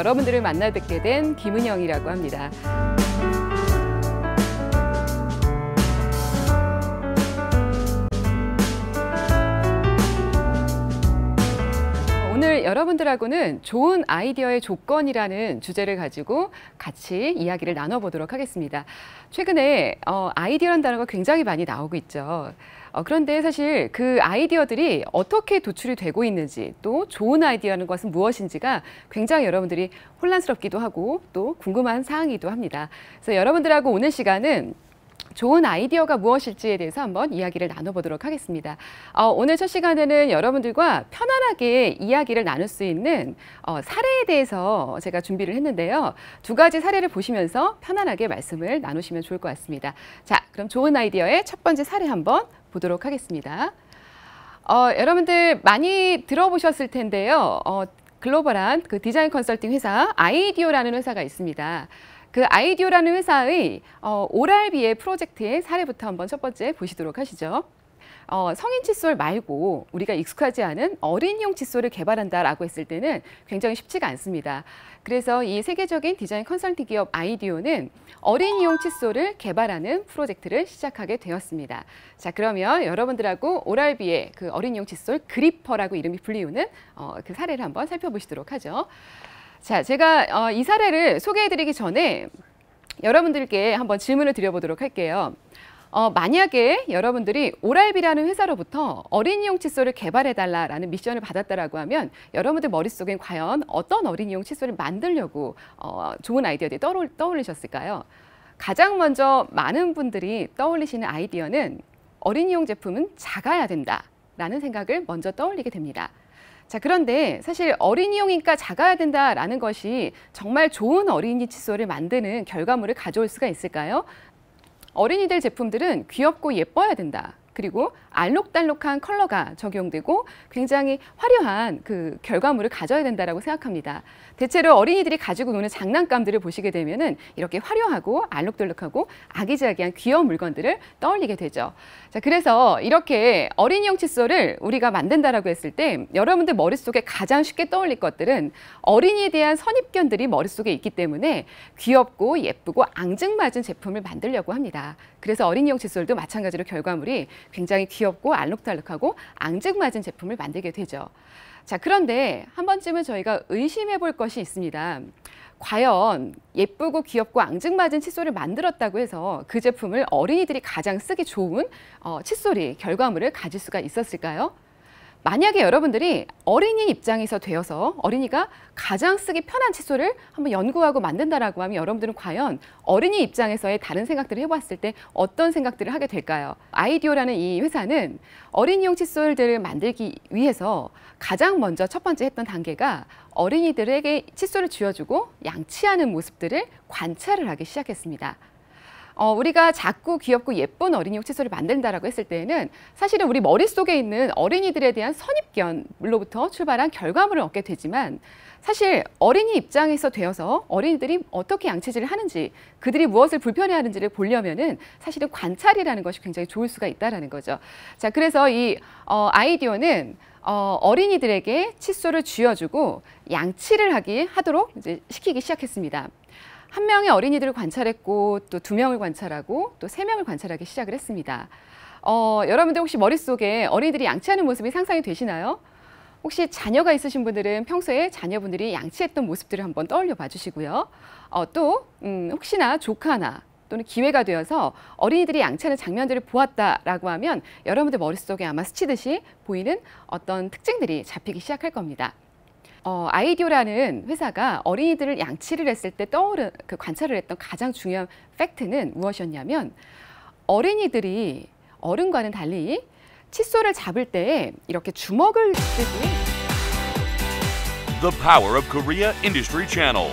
여러분들을 만나 뵙게 된 김은영이라고 합니다. 오늘 여러분들하고는 좋은 아이디어의 조건이라는 주제를 가지고 같이 이야기를 나눠보도록 하겠습니다. 최근에 아이디어라는 단어가 굉장히 많이 나오고 있죠. 그런데 사실 그 아이디어들이 어떻게 도출이 되고 있는지, 또 좋은 아이디어라는 것은 무엇인지가 굉장히 여러분들이 혼란스럽기도 하고 또 궁금한 사항이기도 합니다. 그래서 여러분들하고 오늘 시간은 좋은 아이디어가 무엇일지에 대해서 한번 이야기를 나눠보도록 하겠습니다. 오늘 첫 시간에는 여러분들과 편안하게 이야기를 나눌 수 있는 사례에 대해서 제가 준비를 했는데요. 두 가지 사례를 보시면서 편안하게 말씀을 나누시면 좋을 것 같습니다. 자, 그럼 좋은 아이디어의 첫 번째 사례 한번 보도록 하겠습니다. 여러분들 많이 들어보셨을 텐데요. 글로벌한 그 디자인 컨설팅 회사 아이디어라는 회사가 있습니다. 그 아이디어라는 회사의 오랄비의 프로젝트의 사례부터 한번 첫 번째 보시도록 하시죠. 성인 칫솔 말고 우리가 익숙하지 않은 어린이용 칫솔을 개발한다라고 했을 때는 굉장히 쉽지가 않습니다. 그래서 이 세계적인 디자인 컨설팅 기업 아이디어는 어린이용 칫솔을 개발하는 프로젝트를 시작하게 되었습니다. 자, 그러면 여러분들하고 오랄비의 그 어린이용 칫솔 그리퍼라고 이름이 불리우는 그 사례를 한번 살펴보시도록 하죠. 자, 제가 이 사례를 소개해드리기 전에 여러분들께 한번 질문을 드려보도록 할게요. 만약에 여러분들이 오랄비라는 회사로부터 어린이용 칫솔을 개발해달라는 미션을 받았다라고 하면 여러분들 머릿속엔 과연 어떤 어린이용 칫솔을 만들려고 좋은 아이디어들이 떠올리셨을까요? 가장 먼저 많은 분들이 떠올리시는 아이디어는 어린이용 제품은 작아야 된다라는 생각을 먼저 떠올리게 됩니다. 자, 그런데 사실 어린이용이니까 작아야 된다라는 것이 정말 좋은 어린이 칫솔을 만드는 결과물을 가져올 수가 있을까요? 어린이들 제품들은 귀엽고 예뻐야 된다. 그리고 알록달록한 컬러가 적용되고 굉장히 화려한 그 결과물을 가져야 된다라고 생각합니다. 대체로 어린이들이 가지고 노는 장난감들을 보시게 되면은 이렇게 화려하고 알록달록하고 아기자기한 귀여운 물건들을 떠올리게 되죠. 자, 그래서 이렇게 어린이용 칫솔을 우리가 만든다라고 했을 때 여러분들 머릿속에 가장 쉽게 떠올릴 것들은 어린이에 대한 선입견들이 머릿속에 있기 때문에 귀엽고 예쁘고 앙증맞은 제품을 만들려고 합니다. 그래서 어린이용 칫솔도 마찬가지로 결과물이 굉장히 귀엽고 알록달록하고 앙증맞은 제품을 만들게 되죠. 자, 그런데 한 번쯤은 저희가 의심해 볼 것이 있습니다. 과연 예쁘고 귀엽고 앙증맞은 칫솔을 만들었다고 해서 그 제품을 어린이들이 가장 쓰기 좋은 칫솔이 결과물을 가질 수가 있었을까요? 만약에 여러분들이 어린이 입장에서 되어서 어린이가 가장 쓰기 편한 칫솔을 한번 연구하고 만든다라고 하면 여러분들은 과연 어린이 입장에서의 다른 생각들을 해봤을 때 어떤 생각들을 하게 될까요? 아이디어라는 이 회사는 어린이용 칫솔들을 만들기 위해서 가장 먼저 첫 번째 했던 단계가 어린이들에게 칫솔을 쥐어주고 양치하는 모습들을 관찰을 하기 시작했습니다. 우리가 작고 귀엽고 예쁜 어린이용 칫솔을 만든다라고 했을 때에는 사실은 우리 머릿속에 있는 어린이들에 대한 선입견으로부터 출발한 결과물을 얻게 되지만 사실 어린이 입장에서 되어서 어린이들이 어떻게 양치질을 하는지 그들이 무엇을 불편해하는지를 보려면은 사실은 관찰이라는 것이 굉장히 좋을 수가 있다라는 거죠. 자, 그래서 이 아이디어는 어린이들에게 칫솔을 쥐어주고 양치를 하도록 이제 시키기 시작했습니다. 한 명의 어린이들을 관찰했고 또 2명을 관찰하고 또 3명을 관찰하기 시작을 했습니다. 여러분들 혹시 머릿속에 어린이들이 양치하는 모습이 상상이 되시나요? 혹시 자녀가 있으신 분들은 평소에 자녀분들이 양치했던 모습들을 한번 떠올려 봐 주시고요. 또 혹시나 조카나 또는 기회가 되어서 어린이들이 양치하는 장면들을 보았다라고 하면 여러분들 머릿속에 아마 스치듯이 보이는 어떤 특징들이 잡히기 시작할 겁니다. 아이디어라는 회사가 어린이들을 양치를 했을 때 관찰을 했던 가장 중요한 팩트는 무엇이었냐면 어린이들이 어른과는 달리 칫솔을 잡을 때 이렇게 주먹을 쓰고 The Power of Korea Industry Channel.